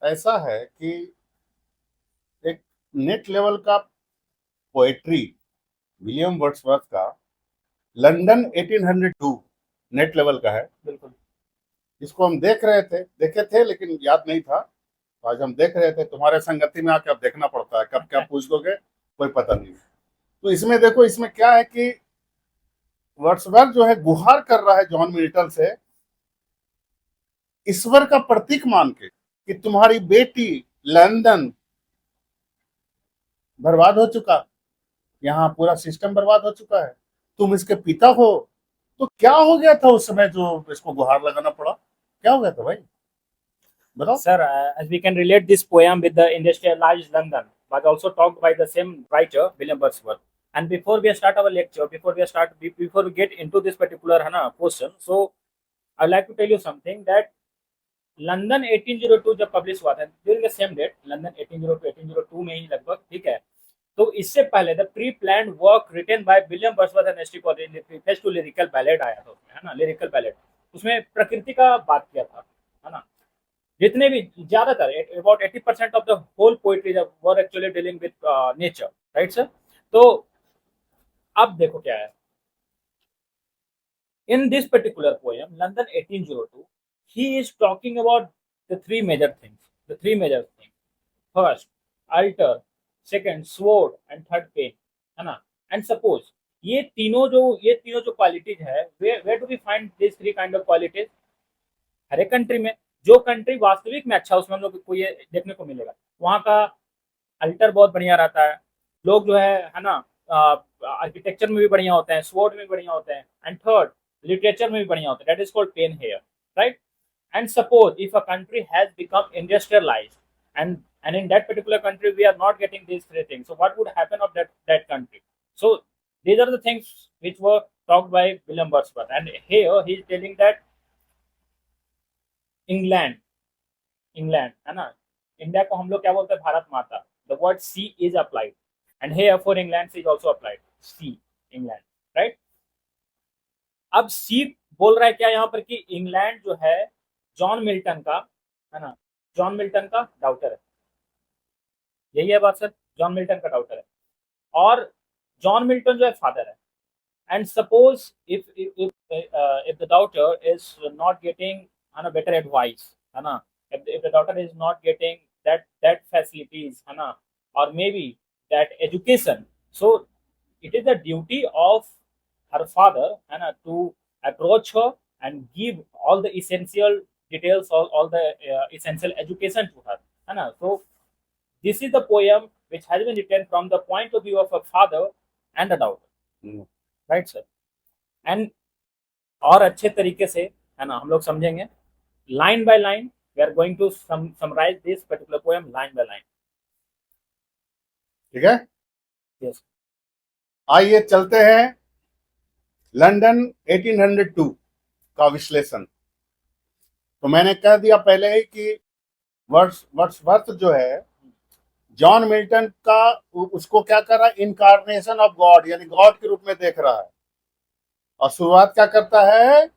ऐसा है कि एक नेट लेवल का पोएट्री विलियम वर्ड्सवर्थ का लंदन 1802 नेट लेवल का है। बिल्कुल। इसको हम देखे थे लेकिन याद नहीं था। तो आज हम देख रहे थे, तुम्हारे संगति में आके अब देखना पड़ता है, कब क्या पूछ दोगे कोई पता नहीं। तो इसमें देखो, इसमें क्या है कि वर्ड्सवर्थ जो है गुहार कर रहा है जॉन मिल्टन से, ईश्वर का प्रतीक मान के कि तुम्हारी बेटी लंदन बर्बाद हो चुका, यहाँ पूरा सिस्टम बर्बाद हो चुका है, तुम इसके पिता हो। तो क्या हो गया था उस समय जो इसको गुहार लगाना पड़ा? क्या हो गया था भाई, बताओ। Sir, as we can relate this poem with the industrialized London, was also talked by the same writer, William Wordsworth. And before we start our lecture, before we get into this particular question, so I'd like to tell you something that London 1802 जब publish हुआ था, during the same date, London 1802 1802 में ही लगभग, ठीक है। तो इससे पहले the pre planned work written by William Wordsworth and ST Collins preface to lyrical ballad आया था उसमें, है ना, लिरिकल बैलेड। उसमें प्रकृति का बात किया था, है ना। जितने भी ज्यादातर about 80% of the whole poetry were actually dealing with nature, right sir. तो अब देखो क्या है, in this particular poem London 1802, he is talking about the three major things. First altar, second sword and third pain, है ना। And suppose ये तीनों जो क्वालिटीज है, where do we find these three kind of qualities? हर एक country में, जो country वास्तविक में अच्छा, उसमें हम लोग को ये देखने को मिलेगा। वहाँ का अल्टर बहुत बढ़िया रहता है, लोग जो है ना, आर्किटेक्चर में भी बढ़िया होते हैं, स्वॉर्ड में भी बढ़िया होते हैं, एंड थर्ड लिटरेचर में भी बढ़िया होते हैं। That is called pain hair, right. And suppose if a country has become industrialized and in that particular country we are not getting these three things, so what would happen of that country? So these are the things which were talked by William Wordsworth, and here he is telling that England England है ना, India को हम लोग क्या बोलते हैं, Bharat Mata. The word she is applied and here for England is also applied, she, England, right. अब she बोल रहा है क्या यहाँ पर कि इंग्लैंड जो है जॉन मिल्टन का, है ना, जॉन मिल्टन का डाउटर है। यही है बात सर, जॉन मिल्टन का डाउटर है, और जॉन मिल्टन जो है फादर है। And suppose if the daughter is not getting a better advice, है ना, if the daughter is not getting that facilities, है ना, or maybe that education, so it is the duty of her father, है ना, to approach her and give all the essential details, all the essential education to her, है ना। So this is the poem which has been written from the point of view of a father and a daughter, right sir। And और अच्छे तरीके से, है ना, हम लोग समझेंगे line by line. We are going to summarize this particular poem line by line, ठीक है, यस। आइए चलते हैं लंदन 1802 का विश्लेषण। तो मैंने कह दिया पहले ही कि वर्ड्सवर्थ जो है जॉन मिल्टन का, उसको क्या कर रहा है, इनकारनेशन ऑफ गॉड, यानी गॉड के रूप में देख रहा है। और शुरुआत क्या करता है,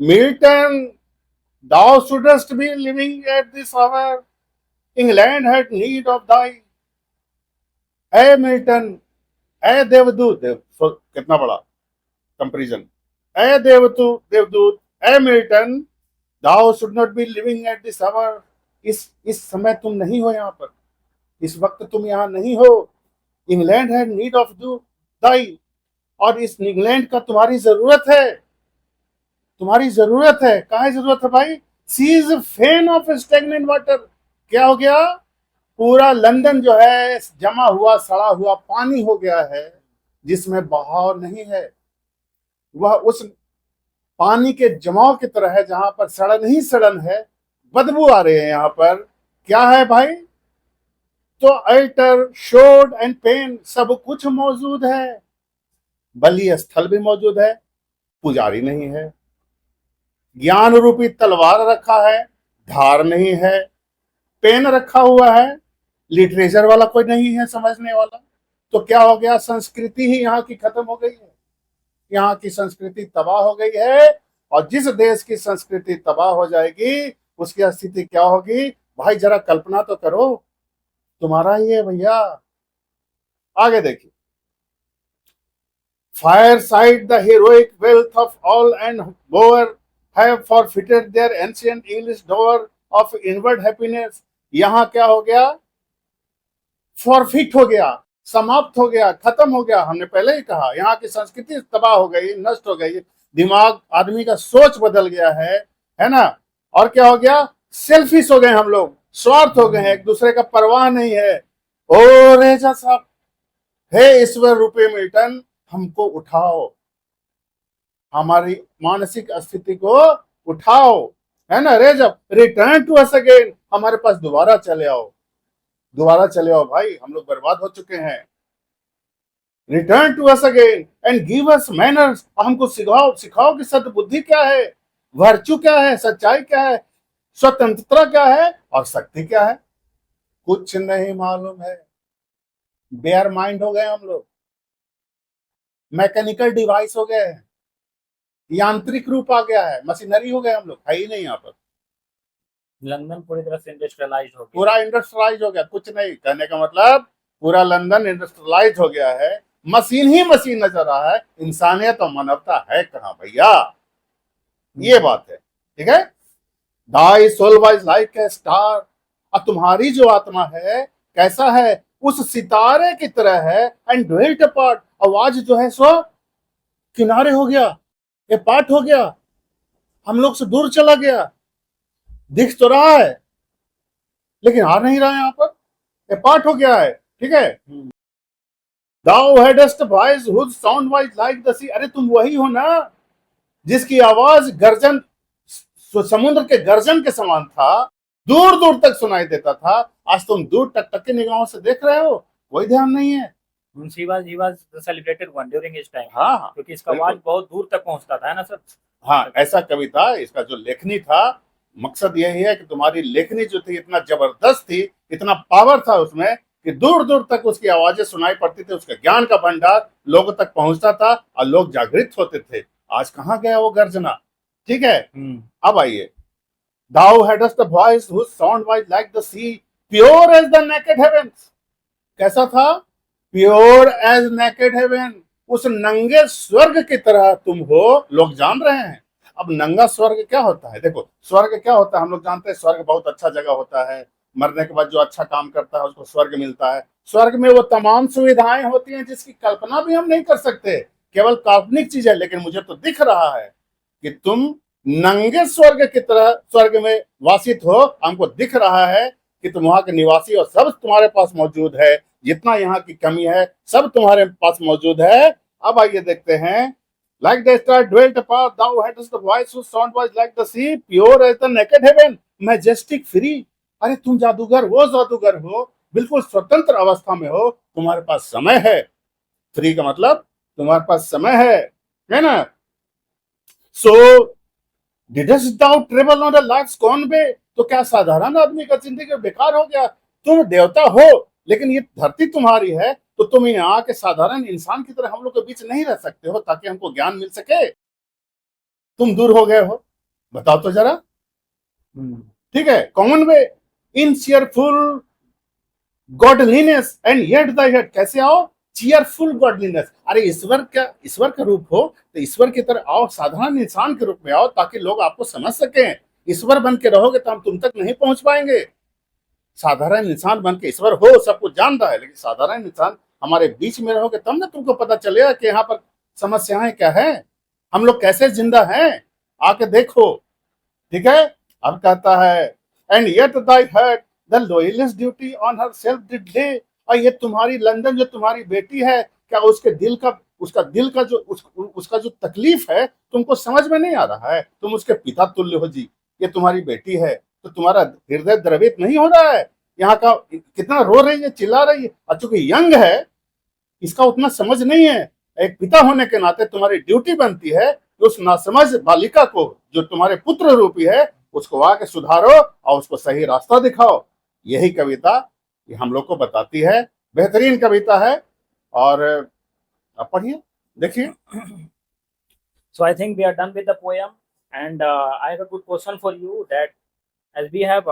Milton, thou shouldst be living at this hour, England had need of thy। ए मिल्टन, ए देवदूत, कितना बड़ा कंपैरिजन, ए देवदूत, ए Milton, thou should not be living at this hour। इस समय तुम नहीं हो यहाँ पर, इस वक्त तुम यहाँ नहीं हो। England had need of thy, और इस इंग्लैंड का तुम्हारी जरूरत है, तुम्हारी जरूरत है। कहाँ जरूरत है भाई? She is fen of stagnant water. क्या हो गया? पूरा लंदन जो है जमा हुआ सड़ा हुआ पानी हो गया है, जिसमें बहाव नहीं है। वह उस पानी के जमाव की तरह है जहां पर सड़न ही सड़न है, बदबू आ रही है। यहाँ पर क्या है भाई? तो अल्टर, शोड एंड पेन सब कुछ मौजूद है, बलि स्थल भी मौजूद है, पुजारी नहीं है। ज्ञान रूपी तलवार रखा है, धार नहीं है। पेन रखा हुआ है, लिटरेचर वाला कोई नहीं है समझने वाला। तो क्या हो गया? संस्कृति ही यहाँ की खत्म हो गई है, यहाँ की संस्कृति तबाह हो गई है। और जिस देश की संस्कृति तबाह हो जाएगी, उसकी स्थिति क्या होगी? भाई जरा कल्पना तो करो, तुम्हारा ही है भैया। आगे देखिए, Fireside, the heroic wealth of all and Boer have forfeited their ancient English dower of inward happiness. यहां क्या हो गया? फॉरफिट हो गया, समाप्त हो गया, खत्म हो गया। हमने पहले ही कहा यहाँ की संस्कृति तबाह हो गई, नष्ट हो गई, दिमाग आदमी का सोच बदल गया है ना। और क्या हो गया? सेल्फिश हो गए हम लोग, स्वार्थ हो गए हैं, एक दूसरे का परवाह नहीं है। ओ रेजा साहब, हे ईश्वर रूपी मिल्टन, हमको उठाओ, हमारी मानसिक स्थिति को उठाओ, है ना। रे जब रिटर्न टू अस अगेन, हमारे पास दोबारा चले आओ, दोबारा चले आओ भाई, हम लोग बर्बाद हो चुके हैं। Return to us again and give us manners, हमको सिखाओ, सिखाओ कि सद्बुद्धि क्या है, वर्चू क्या है, सच्चाई क्या है, स्वतंत्रता क्या है और शक्ति क्या है। कुछ नहीं मालूम है, बेयर माइंड हो गए हम लोग, मैकेनिकल डिवाइस हो गए हैं, यांत्रिक रूप आ गया है, मशीनरी हो गए हम लोग, है ही नहीं यहाँ पर। लंदन पूरी तरह से इंडस्ट्रियलाइज हो गया, पूरा इंडस्ट्रियलाइज हो गया। कुछ नहीं, कहने का मतलब पूरा लंदन इंडस्ट्रियलाइज हो गया है, मशीन ही मशीन नजर आ रहा है, इंसानियत और मानवता है कहाँ भैया। ये बात है, ठीक है। Thy soul was like a star, और तुम्हारी जो आत्मा है कैसा है? उस सितारे की तरह है। एंड ड्वेल्ट अपार्ट, आवाज जो है सो किनारे हो गया, ये पार्ट हो गया, हम लोग से दूर चला गया। दिख तो रहा है लेकिन आ नहीं रहा है, यहाँ पर ये पार्ट हो गया है, ठीक है। Thou hadst voice whose sound was like the sea, अरे तुम वही हो ना जिसकी आवाज गर्जन, समुद्र के गर्जन के समान था, दूर दूर तक सुनाई देता था। आज तुम दूर तक तक की निगाहों से देख रहे हो, कोई ध्यान नहीं है। he was the celebrated one during his time, हाँ हाँ, क्योंकि इसका आवाज बहुत दूर तक पहुंचता था, है ना सर। हाँ, ऐसा कविता, इसका जो लेखनी था, मकसद यही है कि तुम्हारी लेखनी जो थी इतना जबरदस्त थी, इतना पावर था उसमें कि दूर दूर तक उसकी आवाजें सुनाई पड़ती थी, उसका ज्ञान का भंडार लोगों तक पहुंचता था और लोग जागृत होते थे। आज कहाँ गया वो गर्जना, ठीक है। अब आइए, Thou hadst a voice whose sound was like the sea, pure as the naked heavens. कैसा था? Pure as naked heaven, उस नंगे स्वर्ग की तरह तुम हो, लोग जान रहे हैं। अब नंगा स्वर्ग क्या होता है? देखो, स्वर्ग क्या होता है हम लोग जानते हैं, स्वर्ग बहुत अच्छा जगह होता है, मरने के बाद जो अच्छा काम करता है उसको स्वर्ग मिलता है। स्वर्ग में वो तमाम सुविधाएं होती हैं जिसकी कल्पना भी हम नहीं कर सकते, केवल काल्पनिक चीज है। लेकिन मुझे तो दिख रहा है कि तुम नंगे स्वर्ग की तरह स्वर्ग में वासित हो, हमको दिख रहा है कि तुम वहां के निवासी और सब तुम्हारे पास मौजूद है, जितना यहाँ की कमी है सब तुम्हारे पास मौजूद है। अब आइए देखते हैं, like the star dwelt apart, thou hadst the voice whose sound was like the sea, pure as the naked heaven, majestic free। अरे तुम जादूगर, वो जादूगर हो, बिल्कुल स्वतंत्र अवस्था में हो, तुम्हारे पास समय है। फ्री का मतलब तुम्हारे पास समय है ना। सो डिडस्ट thou travel on a life's gone way, तो क्या साधारण आदमी का जिंदगी बेकार हो गया? तुम देवता हो लेकिन ये धरती तुम्हारी है, तो तुम यहाँ के साधारण इंसान की तरह हम लोग के बीच नहीं रह सकते हो ताकि हमको ज्ञान मिल सके। तुम दूर हो गए हो, बताओ तो जरा, ठीक है। Common way in cheerful godliness and yet the head, कैसे आओ? चीयरफुल गॉडलीनेस, अरे ईश्वर क्या, ईश्वर का रूप हो तो ईश्वर की तरह आओ, साधारण इंसान के रूप में आओ ताकि लोग आपको समझ सकें। ईश्वर बन के रहोगे तो हम तुम तक नहीं पहुंच पाएंगे। साधारण इंसान बन के ईश्वर हो, सब कुछ जानता है, लेकिन साधारण इंसान हमारे बीच में रहोगे तब ना तुमको पता चलेगा कि यहाँ पर समस्याएं क्या है, हम लोग कैसे जिंदा हैं, आके देखो, ठीक है। अब कहता है, and yet thy heart the lowliest duty on her self did lay, और ये तुम्हारी लंदन जो तुम्हारी बेटी है, क्या उसके दिल का, उसका दिल का जो उसका जो तकलीफ है तुमको समझ में नहीं आ रहा है? तुम उसके पिता तुल्य हो जी, ये तुम्हारी बेटी है, तो तुम्हारा हृदय द्रवित नहीं हो रहा है? यहाँ का कितना रो रही है, चिल्ला रही है, और चूंकि यंग है इसका उतना समझ नहीं है। एक पिता होने के नाते तुम्हारी ड्यूटी बनती है कि उस नासमझ बालिका को जो तुम्हारे पुत्र रूपी है उसको आके सुधारो और उसको सही रास्ता दिखाओ। यही कविता ये हम लोग को बताती है, बेहतरीन कविता है। और आप पढ़िए, देखिए। So I think we are done with the poem, and I have a good question for you, that as we have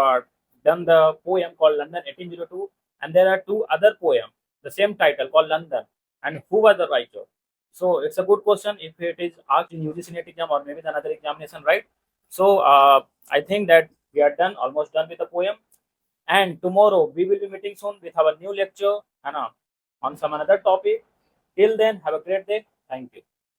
done the poem called London 1802, and there are two other poems, the same title called London, and who was the writer? So it's a good question if it is asked in UGC NET exam or maybe another examination, right? So I think that we are done, almost done with the poem. And tomorrow we will be meeting soon with our new lecture, on some another topic. Till then, have a great day. Thank you.